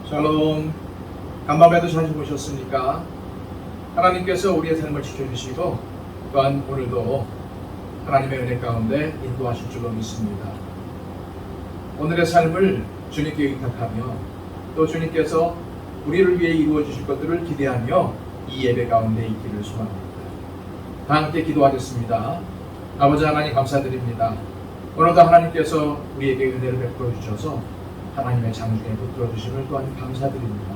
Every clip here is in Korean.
샬롬. 간밤에도 잘 주무셨습니까? 하나님께서 우리의 삶을 지켜주시고 또한 오늘도 하나님의 은혜 가운데 인도하실 줄로 믿습니다. 오늘의 삶을 주님께 의탁하며 또 주님께서 우리를 위해 이루어 주실 것들을 기대하며 이 예배 가운데 있기를 소망합니다. 다 함께 기도하겠습니다. 아버지 하나님 감사드립니다. 오늘도 하나님께서 우리에게 은혜를 베풀어 주셔서 하나님의 장중에 붙들어 주심을 또한 감사드립니다.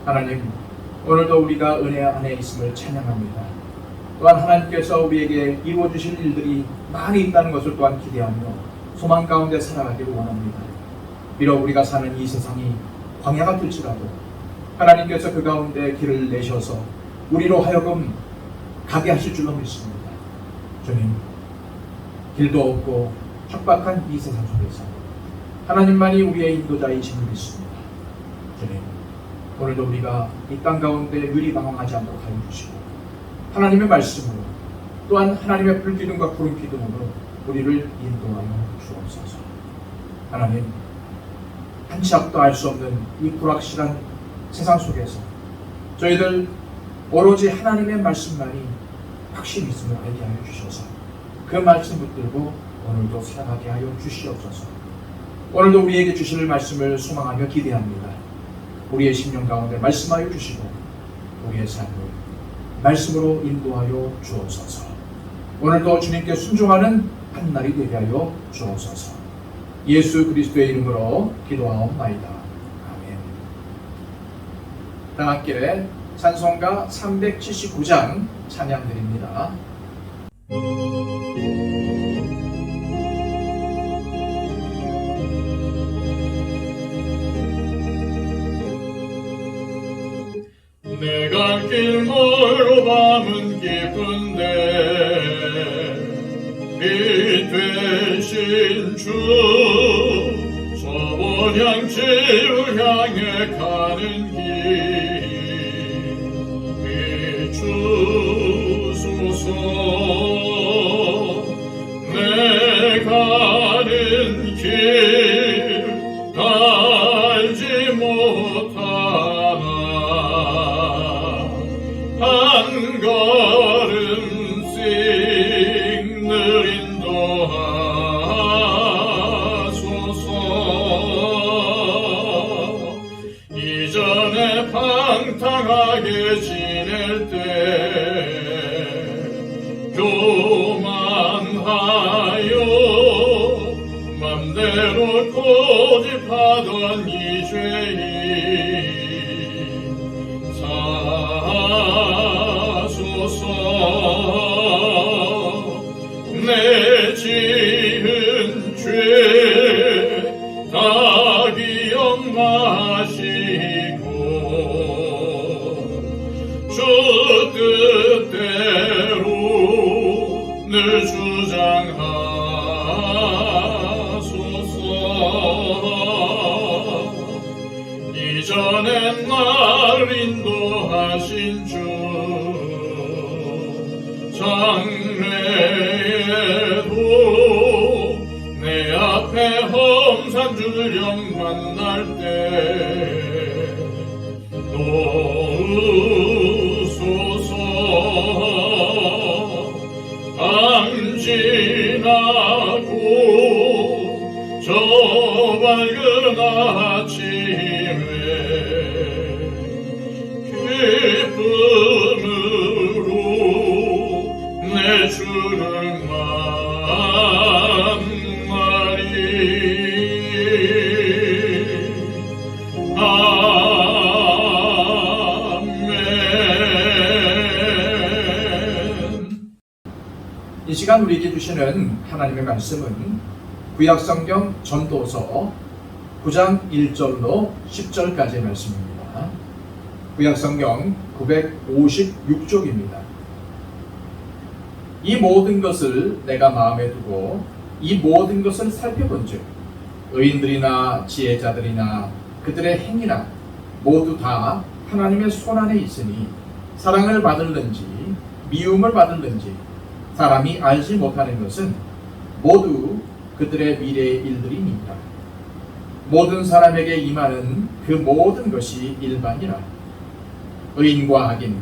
하나님, 오늘도 우리가 은혜 안에 있음을 찬양합니다. 또한 하나님께서 우리에게 이루어 주실 일들이 많이 있다는 것을 또한 기대하며 소망 가운데 살아가기를 원합니다. 비록 우리가 사는 이 세상이 광야 같을지라도 하나님께서 그 가운데 길을 내셔서 우리로 하여금 가게 하실 줄로 믿습니다. 주님, 길도 없고 척박한 이 세상 속에서 하나님만이 우리의 인도자이심을 믿습니다. 주님, 오늘도 우리가 이 땅 가운데 유리방황하지 않도록 하여 주시고 하나님의 말씀으로 또한 하나님의 불기둥과 구름기둥으로 우리를 인도하여 주옵소서. 하나님, 한 치 앞도 알 수 없는 이 불확실한 세상 속에서 저희들 오로지 하나님의 말씀만이 확실히 있음을 알게 하여 주셔서 그 말씀 붙들고 오늘도 살아가게 하여 주시옵소서. 오늘도 우리에게 주실 말씀을 소망하며 기대합니다. 우리의 심령 가운데 말씀하여 주시고 우리의 삶을 말씀으로 인도하여 주옵소서. 오늘도 주님께 순종하는 한 날이 되게 하여 주옵소서. 예수 그리스도의 이름으로 기도하옵나이다. 아멘. 다 함께 찬송가 379장 찬양드립니다. 내가 길 멀고 밤은 깊은데 빛 되신 주 소원양지로 향해 가는 길 비추소서. 내 가는 길 알지 못하나 한 걸음씩 늘 인도하소서. 이전에 방탕하게 지낼 때 교만하여 맘대로 고집하던 이 죄인 내 지은 죄 다 기억나시고 주 뜻대로 늘 주장하소서. 이전에 날 인도하신 주 장래에도 내 앞에 험산 주령 만날 때 놓으소서. 밤 지나고 저 밝은 아침에 기쁨으로 내 주를 만나리. 아멘. 이 시간 우리에게 주시는 하나님의 말씀은 구약성경 전도서 9장 1절로 10절까지의 말씀입니다. 구약성경 956쪽입니다. 이 모든 것을 내가 마음에 두고 이 모든 것을 살펴본즉 의인들이나 지혜자들이나 그들의 행위나 모두 다 하나님의 손안에 있으니 사랑을 받을는지 미움을 받을는지 사람이 알지 못하는 것은 모두 그들의 미래의 일들이니라. 모든 사람에게 임하는 그 모든 것이 일반이라. 의인과 악인,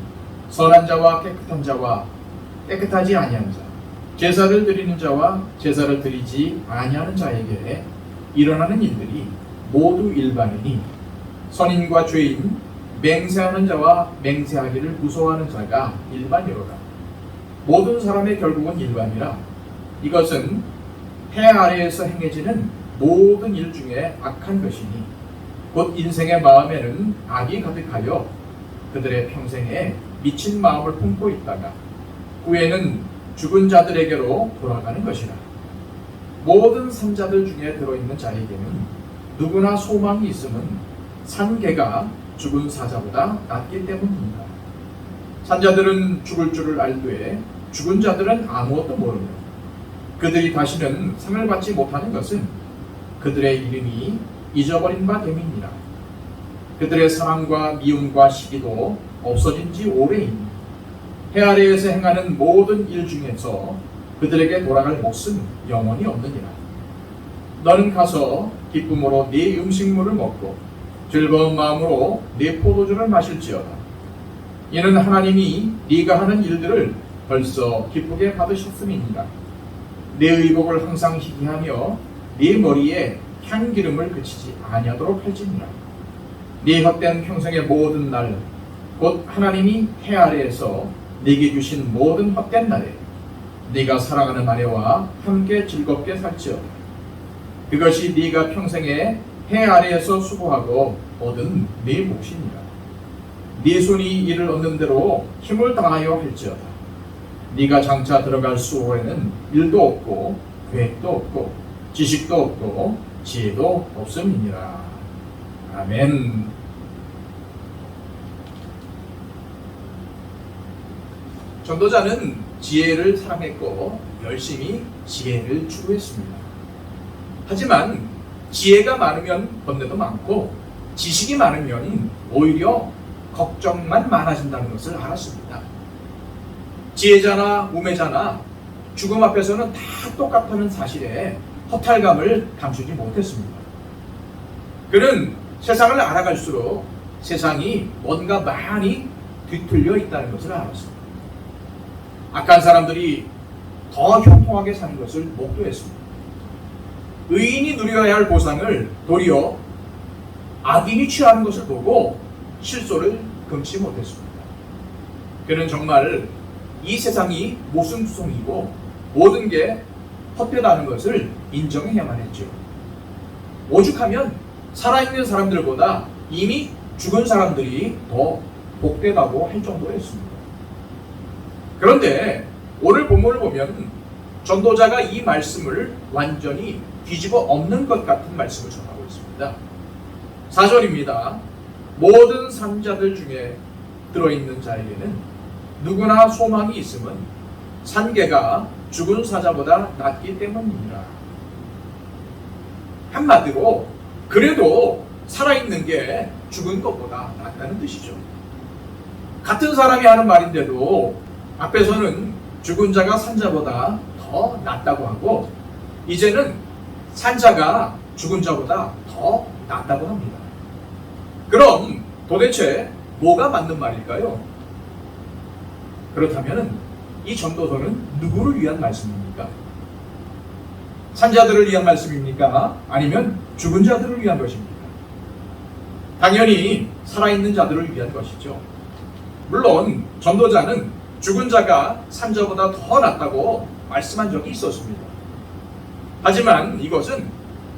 선한 자와 깨끗한 자와 깨끗하지 아니한 자, 제사를 드리는 자와 제사를 드리지 아니하는 자에게 일어나는 일들이 모두 일반이니, 선인과 죄인, 맹세하는 자와 맹세하기를 무서워하는 자가 일반이로다. 모든 사람의 결국은 일반이라. 이것은 해 아래에서 행해지는 모든 일 중에 악한 것이니, 곧 인생의 마음에는 악이 가득하여 그들의 평생에 미친 마음을 품고 있다가 후에는 죽은 자들에게로 돌아가는 것이라. 모든 산자들 중에 들어있는 자에게는 누구나 소망이 있음은 산개가 죽은 사자보다 낫기 때문입니다. 산자들은 죽을 줄을 알되 죽은 자들은 아무것도 모르며 그들이 다시는 상을 받지 못하는 것은 그들의 이름이 잊어버린 바 됨이니라. 그들의 사랑과 미움과 시기도 없어진 지 오래이니, 해 아래에서 행하는 모든 일 중에서 그들에게 돌아갈 몫은 영원히 없느니라. 너는 가서 기쁨으로 네 음식물을 먹고 즐거운 마음으로 네 포도주를 마실지어다. 이는 하나님이 네가 하는 일들을 벌써 기쁘게 받으셨음이니라. 네 의복을 항상 희귀하며 네 머리에 향기름을 그치지 아니하도록 할지니라. 네 헛된 평생의 모든 날, 곧 하나님이 해 아래에서 네게 주신 모든 헛된 날에 네가 사랑하는 아내와 함께 즐겁게 살지어다. 그것이 네가 평생에 해 아래에서 수고하고 얻은 네 몫이니라. 네 손이 이를 얻는 대로 힘을 다하여 할지어다. 네가 장차 들어갈 수호에는 일도 없고 계획도 없고 지식도 없고 지혜도 없음이니라. 아멘. 전도자는 지혜를 사랑했고 열심히 지혜를 추구했습니다. 하지만 지혜가 많으면 번뇌도 많고 지식이 많으면 오히려 걱정만 많아진다는 것을 알았습니다. 지혜자나 우매자나 죽음 앞에서는 다 똑같다는 사실에 허탈감을 감추지 못했습니다. 그는 세상을 알아갈수록 세상이 뭔가 많이 뒤틀려 있다는 것을 알았습니다. 악한 사람들이 더 형통하게 사는 것을 목도했습니다. 의인이 누려야 할 보상을 도리어 악인이 취하는 것을 보고 실소를 금치 못했습니다. 그는 정말 이 세상이 모순투성이고 모든 게 헛되다는 것을 인정해야만 했죠. 오죽하면 살아있는 사람들보다 이미 죽은 사람들이 더 복되다고 할 정도였습니다. 그런데 오늘 본문을 보면 전도자가 이 말씀을 완전히 뒤집어 엎는 것 같은 말씀을 전하고 있습니다. 4절입니다. 모든 산자들 중에 들어있는 자에게는 누구나 소망이 있음은 산개가 죽은 사자보다 낫기 때문이니라. 한마디로 그래도 살아있는 게 죽은 것보다 낫다는 뜻이죠. 같은 사람이 하는 말인데도 앞에서는 죽은 자가 산자보다 더 낫다고 하고 이제는 산자가 죽은 자보다 더 낫다고 합니다. 그럼 도대체 뭐가 맞는 말일까요? 그렇다면 이 전도서는 누구를 위한 말씀입니까? 산자들을 위한 말씀입니까? 아니면 죽은 자들을 위한 것입니까? 당연히 살아있는 자들을 위한 것이죠. 물론 전도자는 죽은 자가 산자보다 더 낫다고 말씀한 적이 있었습니다. 하지만 이것은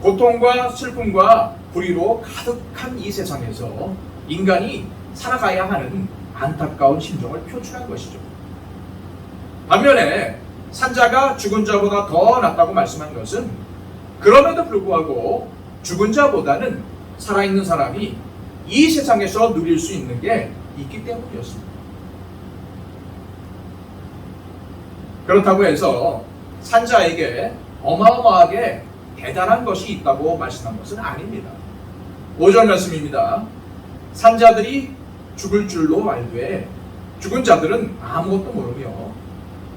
고통과 슬픔과 불의로 가득한 이 세상에서 인간이 살아가야 하는 안타까운 심정을 표출한 것이죠. 반면에 산자가 죽은 자보다 더 낫다고 말씀한 것은 그럼에도 불구하고 죽은 자보다는 살아있는 사람이 이 세상에서 누릴 수 있는 게 있기 때문이었습니다. 그렇다고 해서 산자에게 어마어마하게 대단한 것이 있다고 말씀한 것은 아닙니다. 5절 말씀입니다. 산자들이 죽을 줄로 알되 죽은 자들은 아무것도 모르며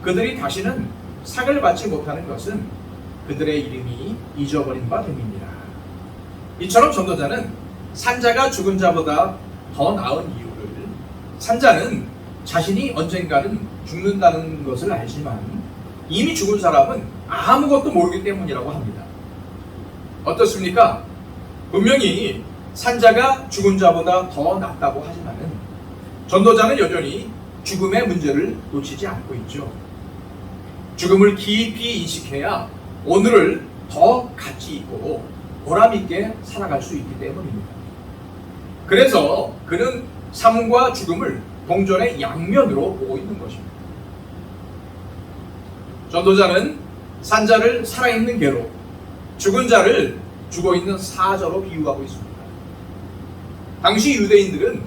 그들이 다시는 상을 받지 못하는 것은 그들의 이름이 잊어버린 바 됨이니라. 이처럼 전도자는 산자가 죽은 자보다 더 나은 이유를, 산자는 자신이 언젠가는 죽는다는 것을 알지만 이미 죽은 사람은 아무것도 모르기 때문이라고 합니다. 어떻습니까? 분명히 산자가 죽은 자보다 더 낫다고 하지만은 전도자는 여전히 죽음의 문제를 놓치지 않고 있죠. 죽음을 깊이 인식해야 오늘을 더 가치 있고 보람 있게 살아갈 수 있기 때문입니다. 그래서 그는 삶과 죽음을 동전의 양면으로 보고 있는 것입니다. 전도자는 산자를 살아있는 개로, 죽은 자를 죽어있는 사자로 비유하고 있습니다. 당시 유대인들은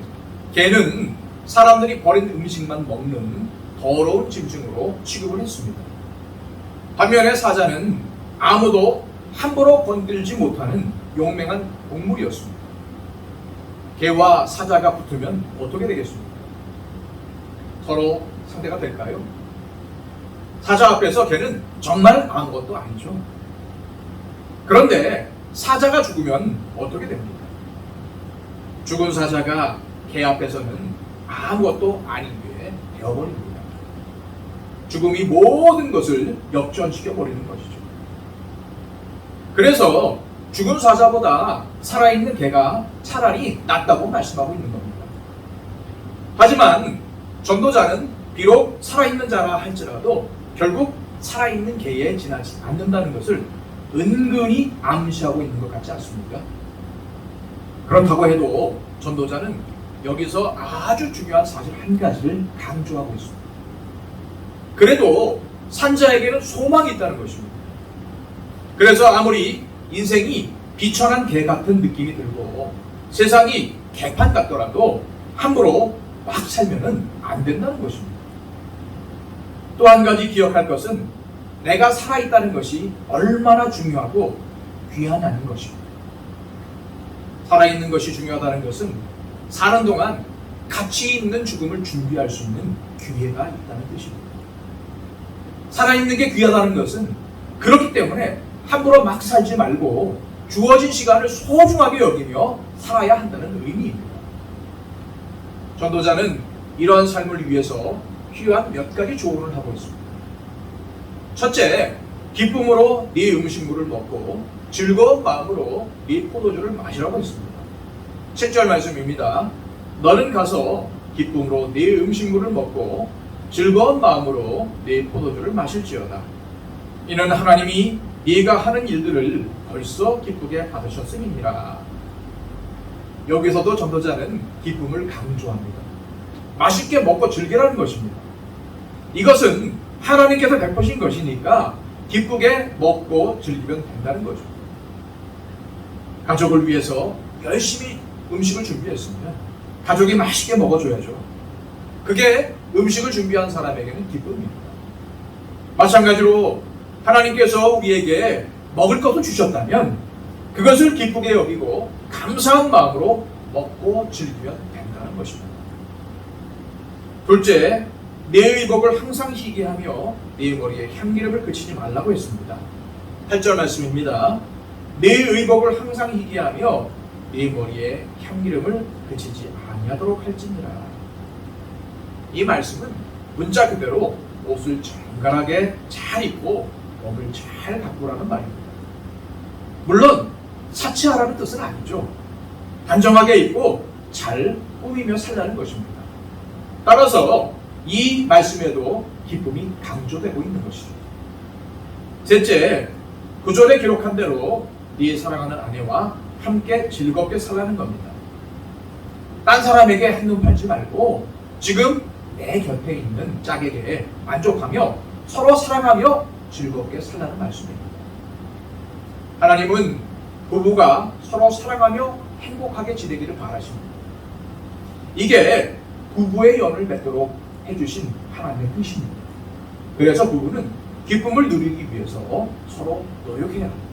개는 사람들이 버린 음식만 먹는 더러운 짐승으로 취급을 했습니다. 반면에 사자는 아무도 함부로 건들지 못하는 용맹한 동물이었습니다. 개와 사자가 붙으면 어떻게 되겠습니까? 서로 상대가 될까요? 사자 앞에서 개는 정말 아무것도 아니죠. 그런데 사자가 죽으면 어떻게 됩니까? 죽은 사자가 개 앞에서는 아무것도 아닌 게 되어버립니다. 죽음이 모든 것을 역전시켜버리는 것이죠. 그래서 죽은 사자보다 살아있는 개가 차라리 낫다고 말씀하고 있는 겁니다. 하지만 전도자는 비록 살아있는 자라 할지라도 결국 살아있는 개에 지나지 않는다는 것을 은근히 암시하고 있는 것 같지 않습니까? 그렇다고 해도 전도자는 여기서 아주 중요한 사실 한 가지를 강조하고 있습니다. 그래도 산자에게는 소망이 있다는 것입니다. 그래서 아무리 인생이 비천한 개 같은 느낌이 들고 세상이 개판 같더라도 함부로 막 살면은 안 된다는 것입니다. 또 한 가지 기억할 것은 내가 살아있다는 것이 얼마나 중요하고 귀하냐는 것입니다. 살아있는 것이 중요하다는 것은 사는 동안 가치 있는 죽음을 준비할 수 있는 기회가 있다는 뜻입니다. 살아있는 게 귀하다는 것은 그렇기 때문에 함부로 막 살지 말고 주어진 시간을 소중하게 여기며 살아야 한다는 의미입니다. 전도자는 이러한 삶을 위해서 필요한 몇 가지 조언을 하고 있습니다. 첫째, 기쁨으로 네 음식물을 먹고 즐거운 마음으로 네 포도주를 마시라고 했습니다. 7절 말씀입니다. 너는 가서 기쁨으로 네 음식물을 먹고 즐거운 마음으로 네 포도주를 마실지어다. 이는 하나님이 네가 하는 일들을 벌써 기쁘게 받으셨음이니라. 여기서도 전도자는 기쁨을 강조합니다. 맛있게 먹고 즐기라는 것입니다. 이것은 하나님께서 베푸신 것이니까 기쁘게 먹고 즐기면 된다는 거죠. 가족을 위해서 열심히 음식을 준비했으면 가족이 맛있게 먹어줘야죠. 그게 음식을 준비한 사람에게는 기쁨입니다. 마찬가지로 하나님께서 우리에게 먹을 것을 주셨다면 그것을 기쁘게 여기고 감사한 마음으로 먹고 즐기면 된다는 것입니다. 둘째, 내 의복을 항상 희게하며 내 머리에 향기름을 그치지 말라고 했습니다. 8절 말씀입니다. 내 의복을 항상 희게하며 내 머리에 향기름을 그치지 아니하도록 할지니라. 이 말씀은 문자 그대로 옷을 정갈하게 잘 입고 몸을 잘 가꾸라는 말입니다. 물론 사치하라는 뜻은 아니죠. 단정하게 입고 잘 꾸미며 살라는 것입니다. 따라서 이 말씀에도 기쁨이 강조되고 있는 것이죠. 셋째, 9절에 기록한 대로 네 사랑하는 아내와 함께 즐겁게 살라는 겁니다. 딴 사람에게 한눈 팔지 말고 지금 내 곁에 있는 짝에게 만족하며 서로 사랑하며 즐겁게 살라는 말씀입니다. 하나님은 부부가 서로 사랑하며 행복하게 지내기를 바라십니다. 이게 부부의 연을 맺도록 해주신 하나님의 뜻입니다. 그래서 부부는 기쁨을 누리기 위해서 서로 노력해야 합니다.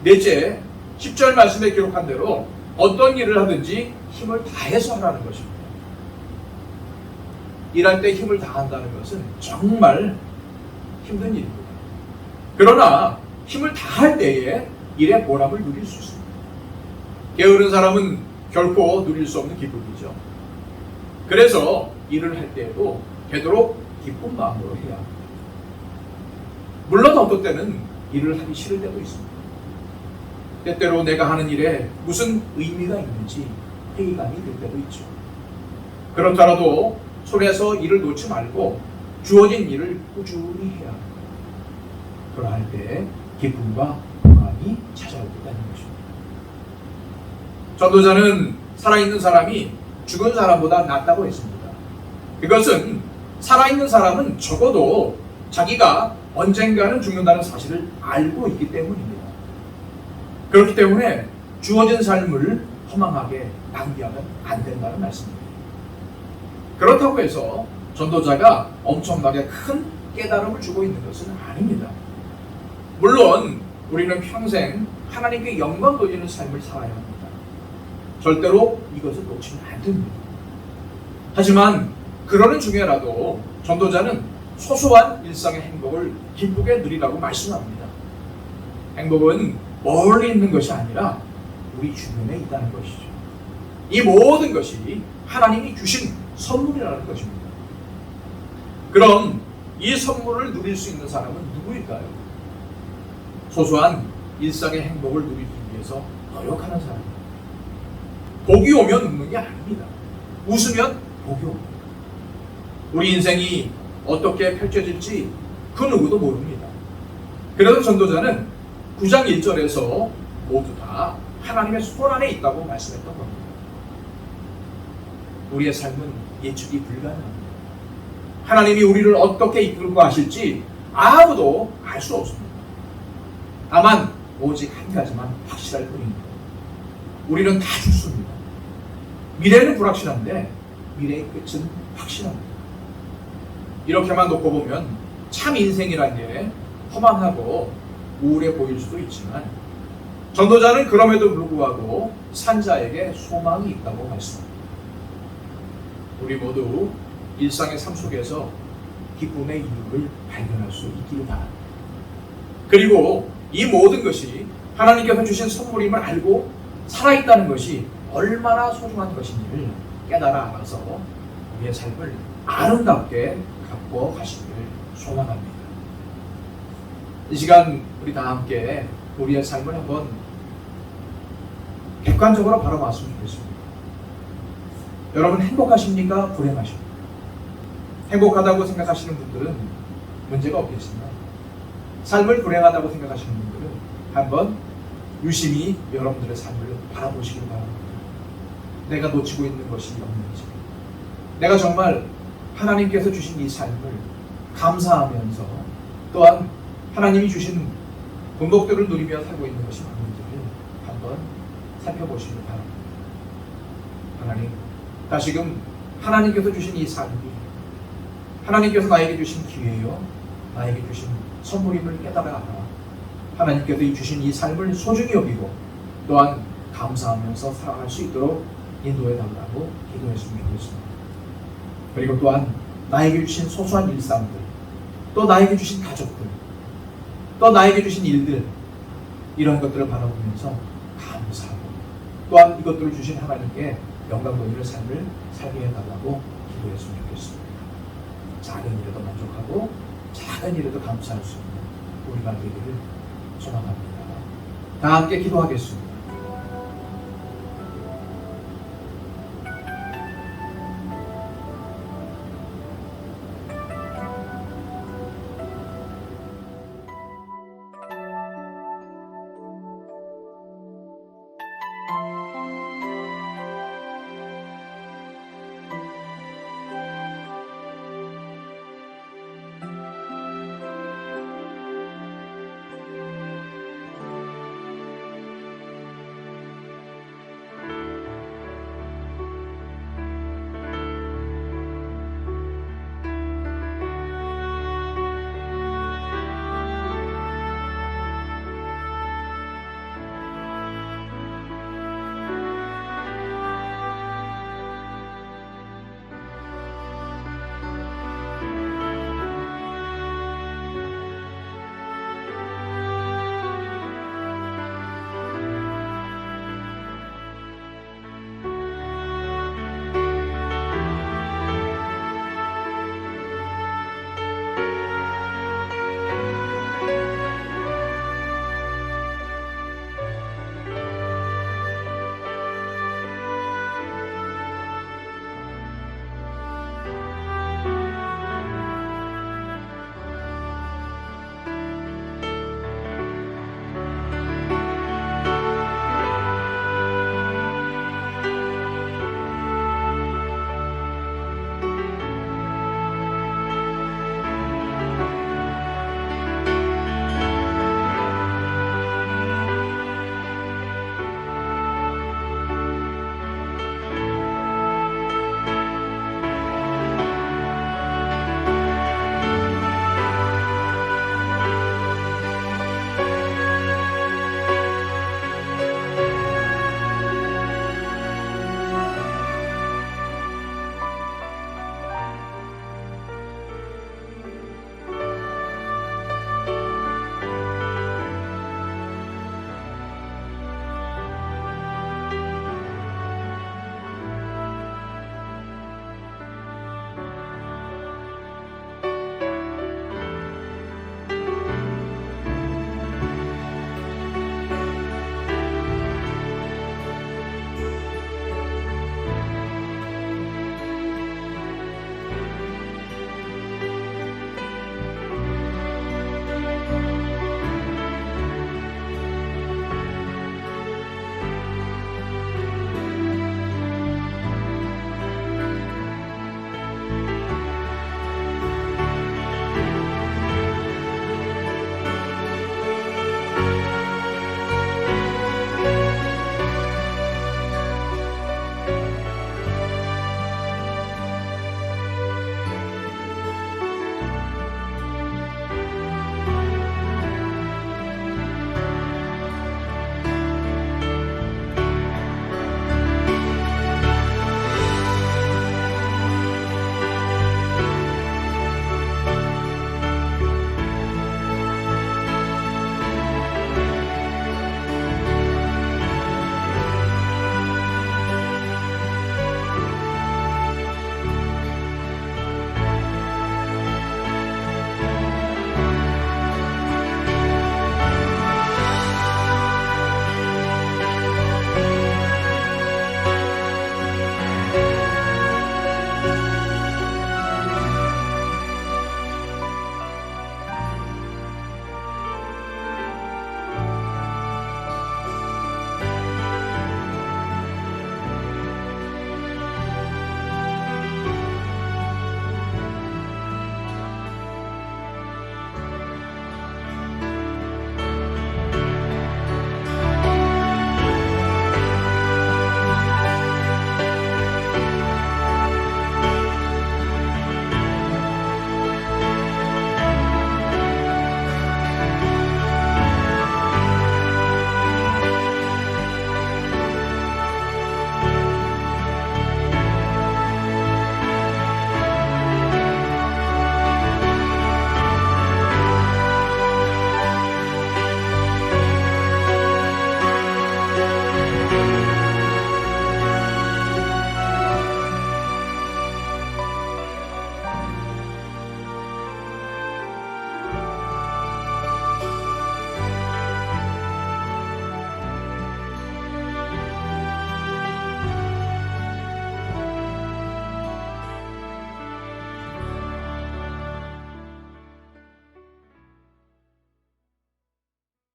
넷째, 10절 말씀에 기록한 대로 어떤 일을 하든지 힘을 다해서 하라는 것입니다. 일할 때 힘을 다한다는 것은 정말 힘든 일입니다. 그러나 힘을 다할 때에 일의 보람을 누릴 수 있습니다. 게으른 사람은 결코 누릴 수 없는 기쁨이죠. 그래서 일을 할 때에도 되도록 기쁜 마음으로 해야 합니다. 물론 어떤 때는 일을 하기 싫을 때도 있습니다. 때때로 내가 하는 일에 무슨 의미가 있는지 회의감이 들 때도 있죠. 그렇더라도 손에서 일을 놓지 말고 주어진 일을 꾸준히 해야 합니다. 그러할 때 기쁨과 평안이 찾아오게 되는 것입니다. 전도자는 살아있는 사람이 죽은 사람보다 낫다고 했습니다. 그것은 살아있는 사람은 적어도 자기가 언젠가는 죽는다는 사실을 알고 있기 때문입니다. 그렇기 때문에 주어진 삶을 허망하게 낭비하면 안 된다는 말씀입니다. 그렇다고 해서 전도자가 엄청나게 큰 깨달음을 주고 있는 것은 아닙니다. 물론 우리는 평생 하나님께 영광 돌리는 삶을 살아야 합니다. 절대로 이것을 놓치면 안 됩니다. 하지만 그러는 중에라도 전도자는 소소한 일상의 행복을 기쁘게 누리라고 말씀합니다. 행복은 멀리 있는 것이 아니라 우리 주변에 있다는 것이죠. 이 모든 것이 하나님이 주신 선물이라는 것입니다. 그럼 이 선물을 누릴 수 있는 사람은 누구일까요? 소소한 일상의 행복을 누리기 위해서 노력하는 사람입니다. 복이 오면 웃는 게 아닙니다. 웃으면 복이 옵니다. 우리 인생이 어떻게 펼쳐질지 그 누구도 모릅니다. 그래서 전도자는 9장 1절에서 모두 다 하나님의 손 안에 있다고 말씀했던 겁니다. 우리의 삶은 예측이 불가능합니다. 하나님이 우리를 어떻게 이끌고 하실지 아무도 알 수 없습니다. 다만 오직 한 가지만 확실할 뿐입니다. 우리는 다 죽습니다. 미래는 불확실한데 미래의 끝은 확실합니다. 이렇게만 놓고 보면 참 인생이란 게 허망하고 우울해 보일 수도 있지만 전도자는 그럼에도 불구하고 산자에게 소망이 있다고 말씀합니다. 우리 모두 일상의 삶 속에서 기쁨의 이유를 발견할 수 있기를 바랍니다. 그리고 이 모든 것이 하나님께서 주신 선물임을 알고 살아있다는 것이 얼마나 소중한 것인지를 깨달아 알아서 우리의 삶을 아름답게 갖고 가시기를 소망합니다. 이 시간 우리 다 함께 우리의 삶을 한번 객관적으로 바라봤으면 좋겠습니다. 여러분 행복하십니까? 불행하십니까? 행복하다고 생각하시는 분들은 문제가 없겠지만 삶을 불행하다고 생각하시는 분들은 한번 유심히 여러분들의 삶을 바라보시길 바랍니다. 내가 놓치고 있는 것이 없는지, 내가 정말 하나님께서 주신 이 삶을 감사하면서 또한 하나님이 주신 공덕들을 누리며 살고 있는 것이 맞는지를 한번 살펴보시길 바랍니다. 하나님, 다시금 하나님께서 주신 이 삶이 하나님께서 나에게 주신 기회요, 나에게 주신 선물임을 깨달아 알아 하나님께서 주신 이 삶을 소중히 여기고 또한 감사하면서 살아갈 수 있도록 인도해 달라고 기도했으면 좋겠습니다. 그리고 또한 나에게 주신 소소한 일상들, 또 나에게 주신 가족들, 또 나에게 주신 일들, 이런 것들을 바라보면서 감사하고 또한 이것들을 주신 하나님께 영광 돌리는 삶을 살게 해달라고 기도했으면 좋겠습니다. 작은 일에도 만족하고 작은 일에도 감사할 수 있는 우리가 되기를 소망합니다. 다 함께 기도하겠습니다.